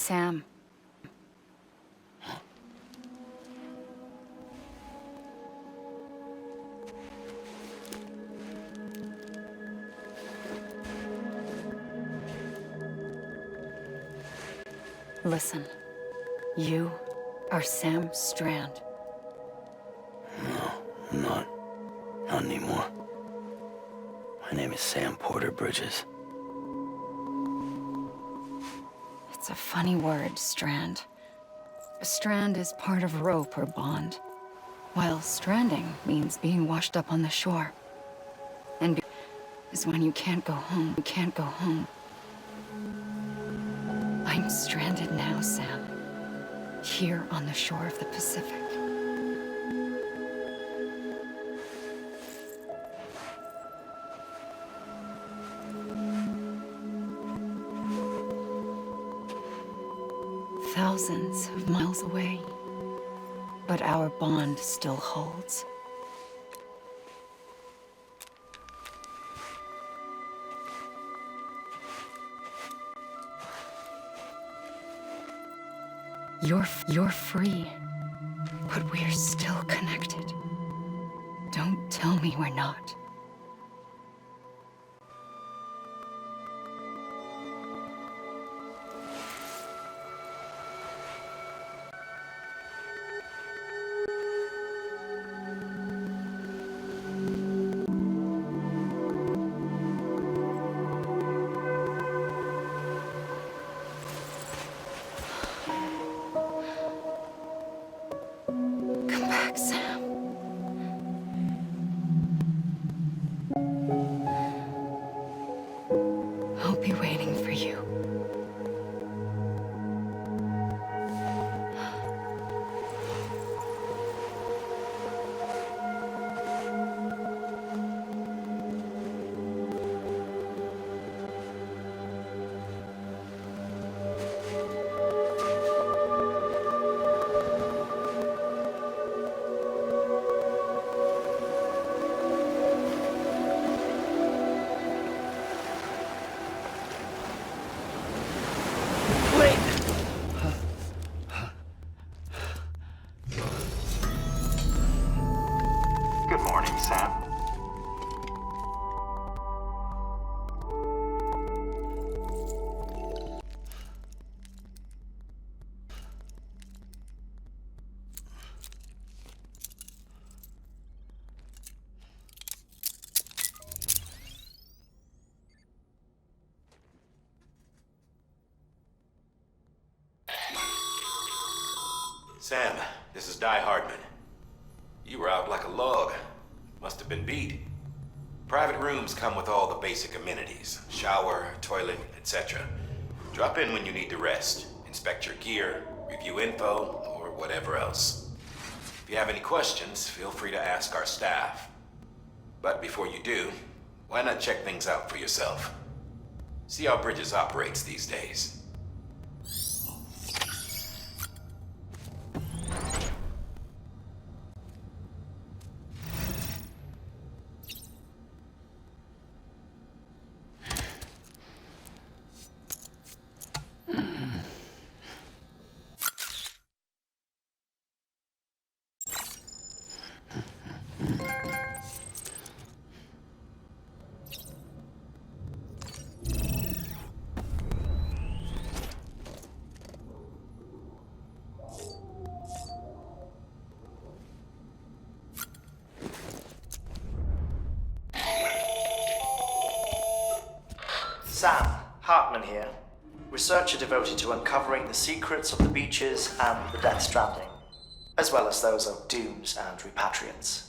Sam. Listen, you are Sam Strand. No, I'm not. Not anymore. My name is Sam Porter Bridges. It's a funny word, Strand. A strand is part of rope or bond, while stranding means being washed up on the shore. And is when you can't go home. You can't go home. I'm stranded now, Sam. Here on the shore of the Pacific. Thousands of miles away, but our bond still holds. You're free, but we're still connected. Don't tell me we're not. Come back, Sam. I'll be waiting for you. Good morning, Sam. Sam, this is Di Hardman. You were out like a log. Must have been beat. Private rooms come with all the basic amenities. Shower, toilet, etc. Drop in when you need to rest. Inspect your gear, review info, or whatever else. If you have any questions, feel free to ask our staff. But before you do, why not check things out for yourself? See how Bridges operates these days. Sam, Hartman here, researcher devoted to uncovering the secrets of the beaches and the Death Stranding, as well as those of dooms and repatriates.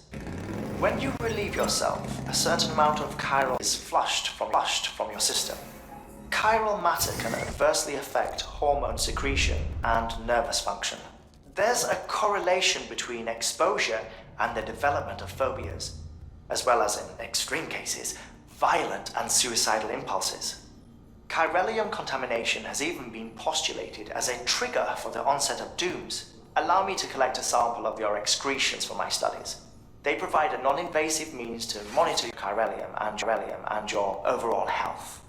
When you relieve yourself, a certain amount of chiral is flushed from your system. Chiral matter can adversely affect hormone secretion and nervous function. There's a correlation between exposure and the development of phobias, as well as, in extreme cases, violent and suicidal impulses. Chiralium contamination has even been postulated as a trigger for the onset of dooms. Allow me to collect a sample of your excretions for my studies. They provide a non-invasive means to monitor chiralium and your overall health.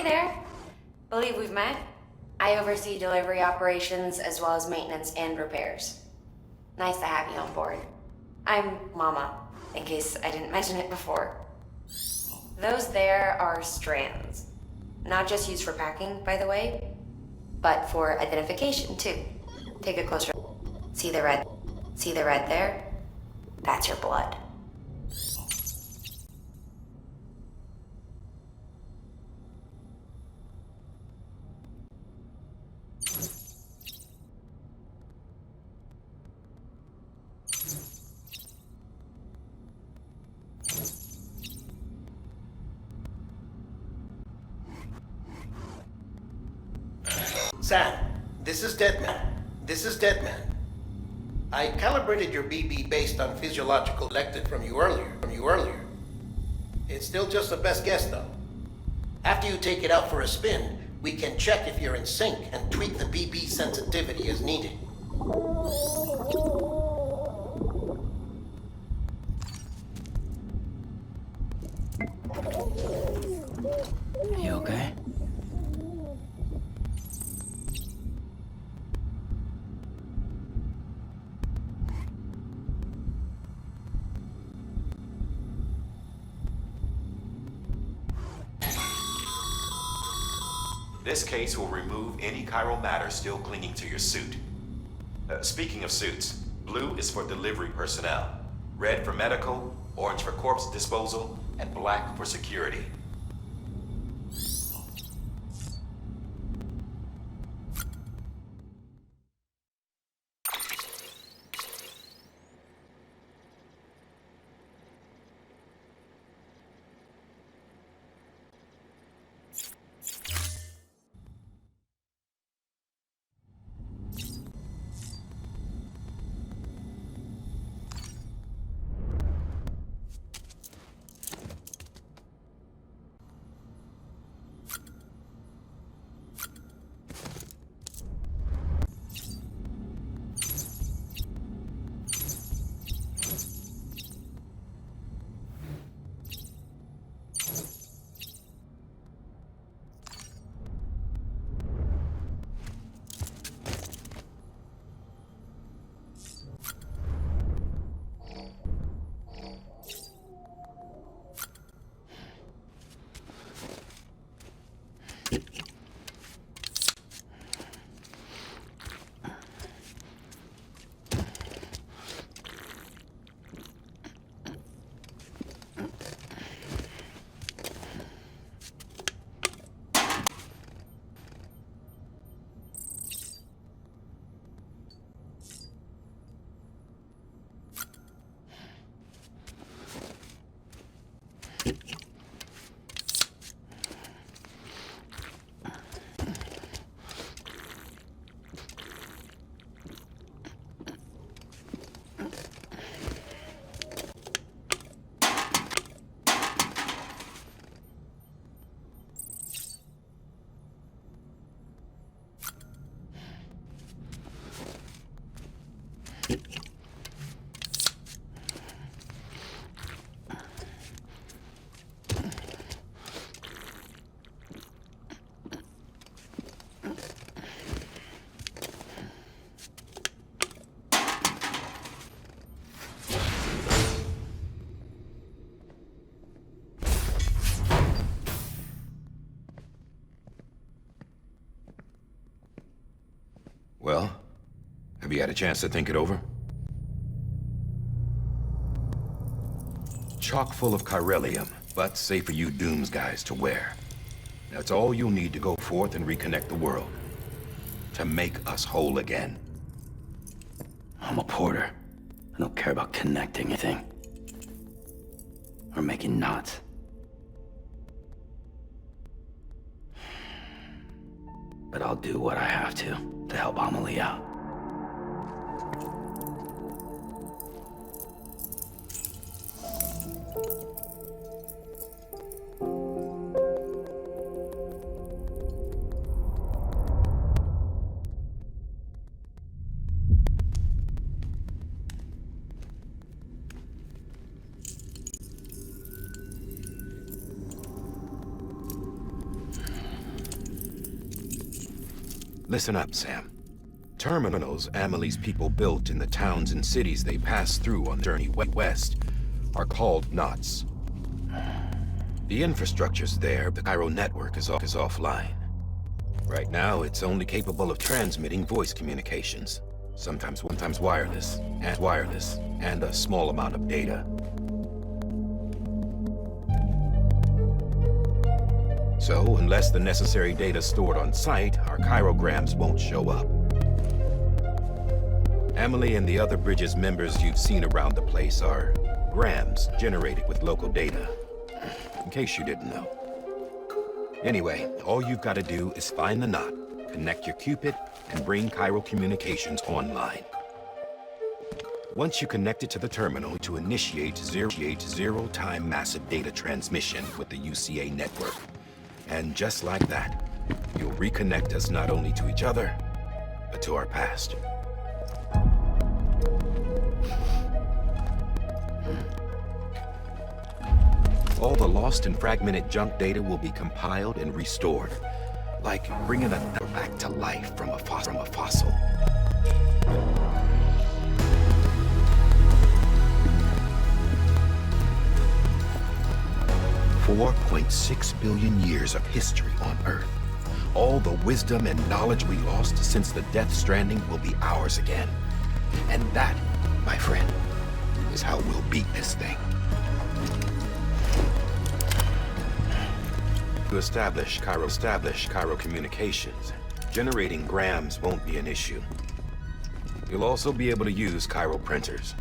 there. Believe we've met? I oversee delivery operations as well as maintenance and repairs. Nice to have you on board. I'm Mama, in case I didn't mention it before. Those there are strands. Not just used for packing, by the way, but for identification too. Take a closer look. See the red? See the red there? That's your blood. Sam, this is Deadman. This is Deadman. I calibrated your BB based on physiological collected from you earlier. It's still just a best guess though. After you take it out for a spin, we can check if you're in sync and tweak the BB sensitivity as needed. You okay? This case will remove any chiral matter still clinging to your suit. Speaking of suits, blue is for delivery personnel, red for medical, orange for corpse disposal, and black for security. Well, have you had a chance to think it over? Chock full of chiralium, but safe for you Dooms guys to wear. That's all you'll need to go forth and reconnect the world. To make us whole again. I'm a porter. I don't care about connecting anything. Or making knots. But I'll do what I have to help Amelie out. Listen up, Sam. Terminals Amelie's people built in the towns and cities they passed through on the journey west are called knots. The infrastructure's there, the Cairo network is offline. Right now, it's only capable of transmitting voice communications, sometimes wireless, and a small amount of data. So, unless the necessary data stored on site, our chirograms won't show up. Amelie and the other Bridges members you've seen around the place are grams generated with local data, in case you didn't know. Anyway, all you've got to do is find the knot, connect your Cupid, and bring Cairo communications online. Once you connect it to the terminal to initiate zero-time massive data transmission with the UCA network. And just like that, you'll reconnect us not only to each other, but to our past. All the lost and fragmented junk data will be compiled and restored, like bringing a back to life from a fossil. $4.6 billion years of history on Earth. All the wisdom and knowledge we lost since the Death Stranding will be ours again. And that, my friend, is how we'll beat this thing. To establish Cairo communications, generating grams won't be an issue. You'll also be able to use Cairo printers.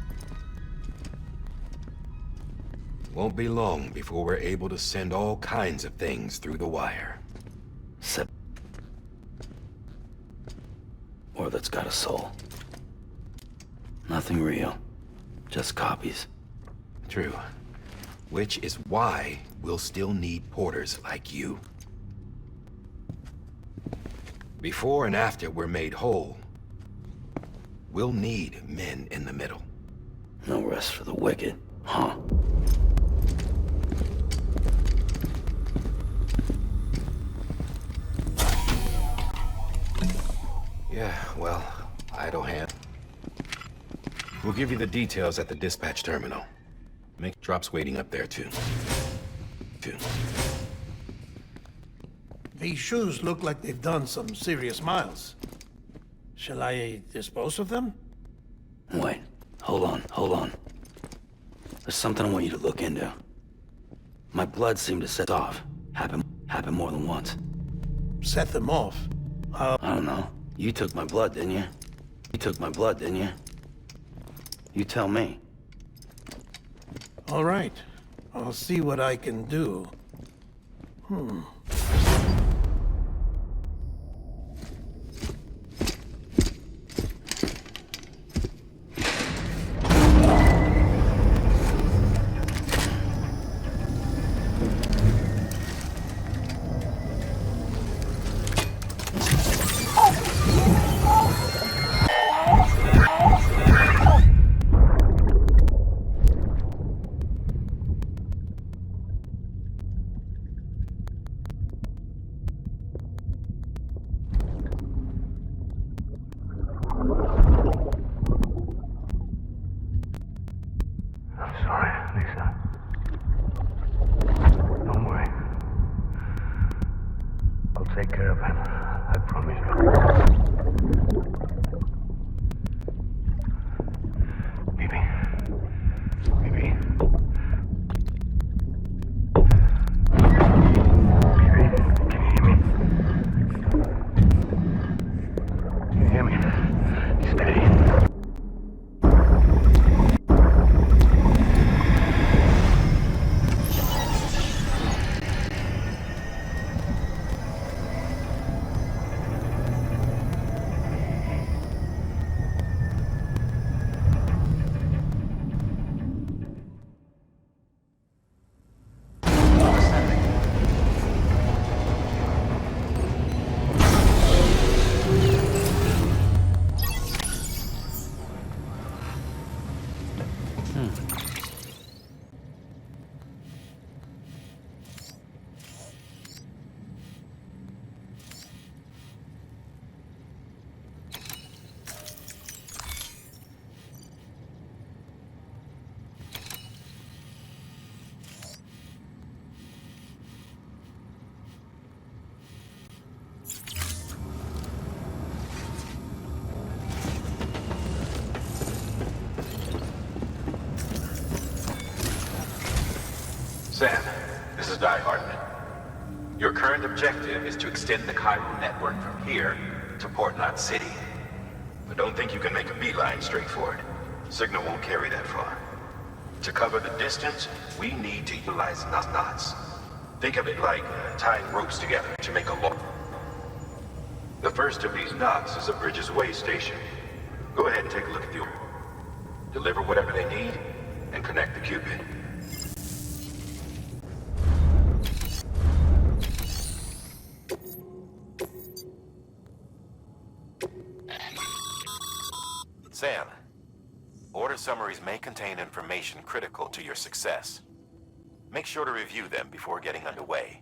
Won't be long before we're able to send all kinds of things through the wire. Or that's got a soul. Nothing real. Just copies. True. Which is why we'll still need porters like you. Before and after we're made whole, we'll need men in the middle. No rest for the wicked, huh? Yeah, well, idle hand. We'll give you the details at the dispatch terminal. Make drops waiting up there, too. These shoes look like they've done some serious miles. Shall I dispose of them? Wait, hold on. There's something I want you to look into. My blood seemed to set off. Happened more than once. Set them off? I don't know. You took my blood, didn't you? You tell me. All right. I'll see what I can do. Sam, this is Di Hartman. Your current objective is to extend the chiral network from here to Port Knot City. But don't think you can make a beeline straight for it. Signal won't carry that far. To cover the distance, we need to utilize knots. Think of it like tying ropes together to make a loop. The first of these knots is a Bridges Way station. Go ahead and take a look at the order. Deliver whatever they need, and connect the Cupid. Sam, order summaries may contain information critical to your success. Make sure to review them before getting underway.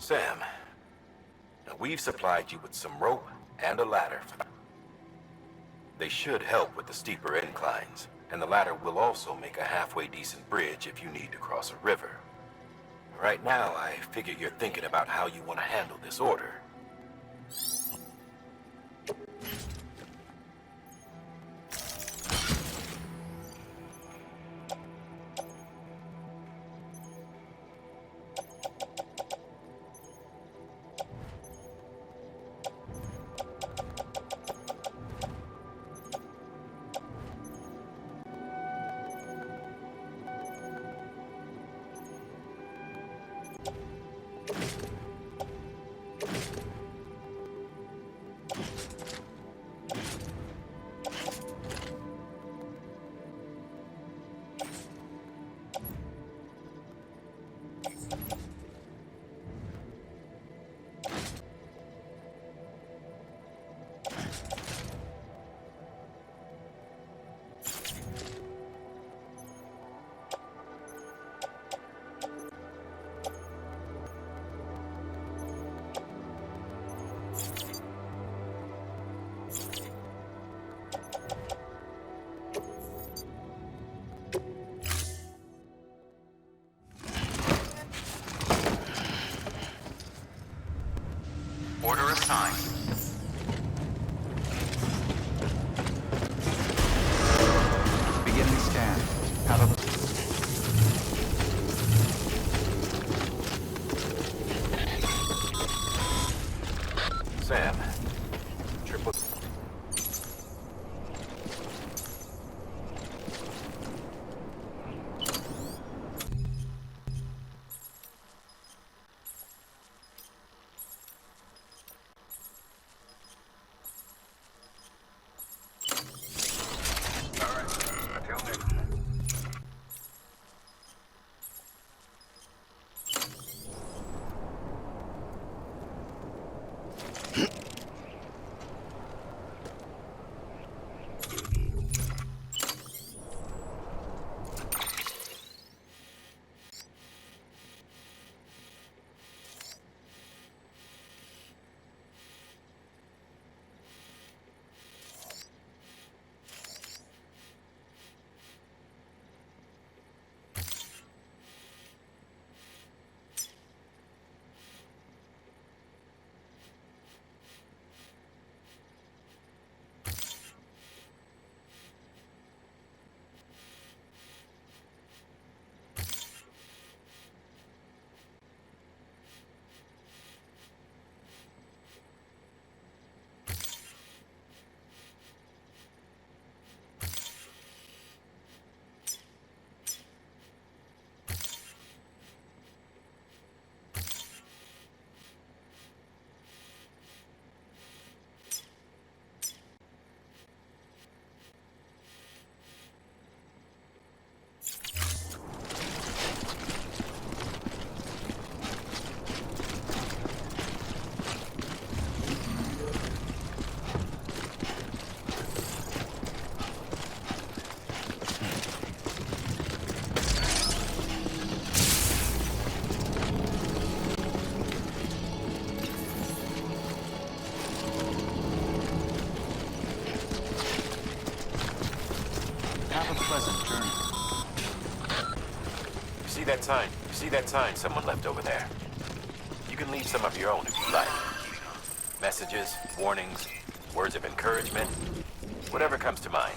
Sam, now we've supplied you with some rope and a ladder. They should help with the steeper inclines, and the ladder will also make a halfway decent bridge if you need to cross a river. Right now, I figure you're thinking about how you want to handle this order. Order assigned. Beginning scan. Out of... Sam. Triple... Have a pleasant journey. that sign? You see that sign someone left over there? You can leave some of your own if you like. Messages, warnings, words of encouragement, whatever comes to mind.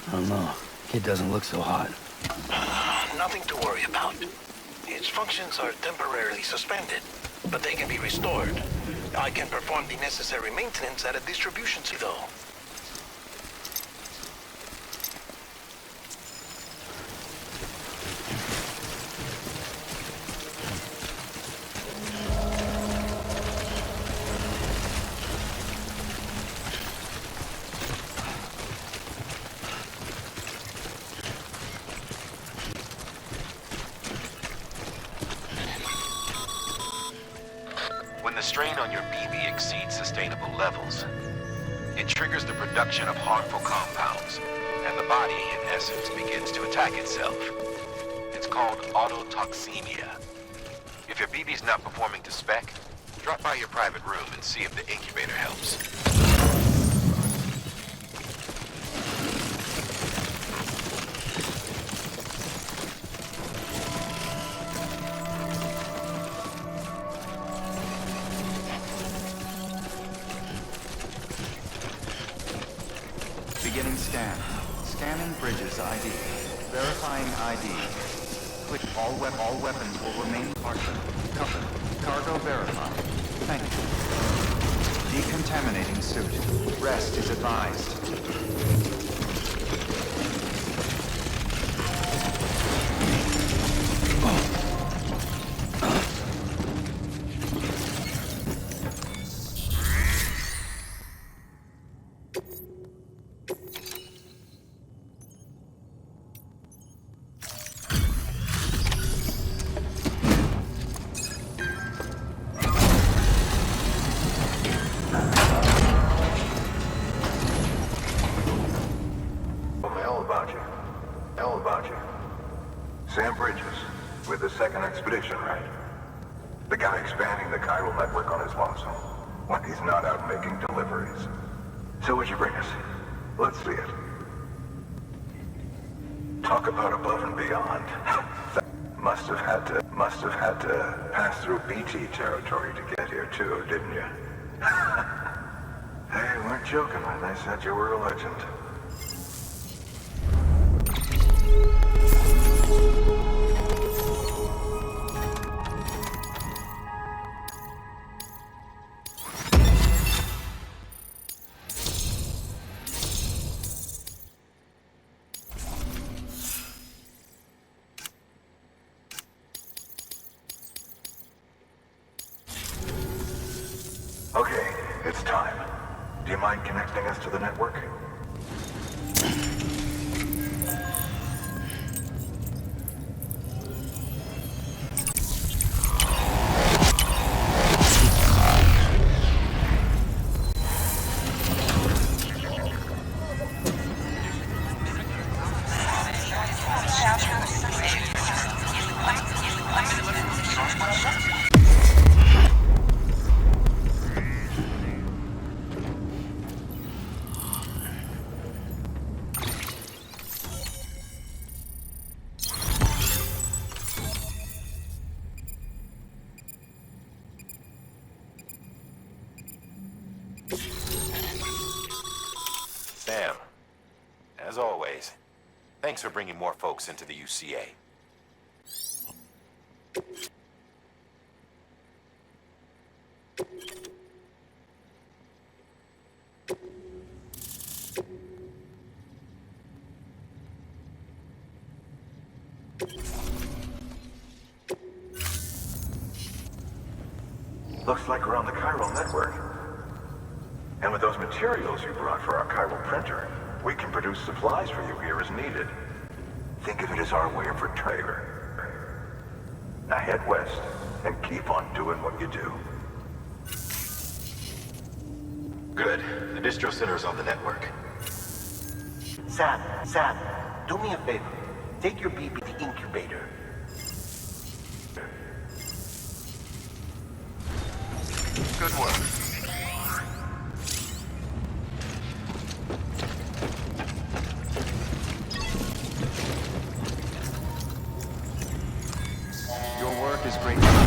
I don't know. Kid doesn't look so hot. Nothing to worry about. Its functions are temporarily suspended, but they can be restored. I can perform the necessary maintenance at a distribution center, though. When the strain on your BB exceeds sustainable levels, it triggers the production of harmful compounds, and the body, in essence, begins to attack itself. It's called autotoxemia. If your BB's not performing to spec, drop by your private room and see if the incubator helps. Beginning scan. Scanning bridges ID. Verifying ID. Click all weapons will remain partial. Covered. Cargo verified. Thank you. Decontaminating suit. Rest is advised. Hell about you. Sam Bridges, with the second expedition, right? The guy expanding the chiral network on his lonesome, when he's not out making deliveries. So what'd you bring us? Let's see it. Talk about above and beyond. Must have had to pass through BT territory to get here too, didn't you? They weren't joking when they said you were a legend. Okay, it's time. Do you mind connecting us to the network? Sam, as always, thanks for bringing more folks into the UCA. Looks like we're on the chiral network. And with those materials you brought for our chiral printer, we can produce supplies for you here as needed. Think of it as our way of retriever. Now head west and keep on doing what you do. Good. The distro center is on the network. Sam, do me a favor. Take your BB to the incubator. Good work. Your work is great.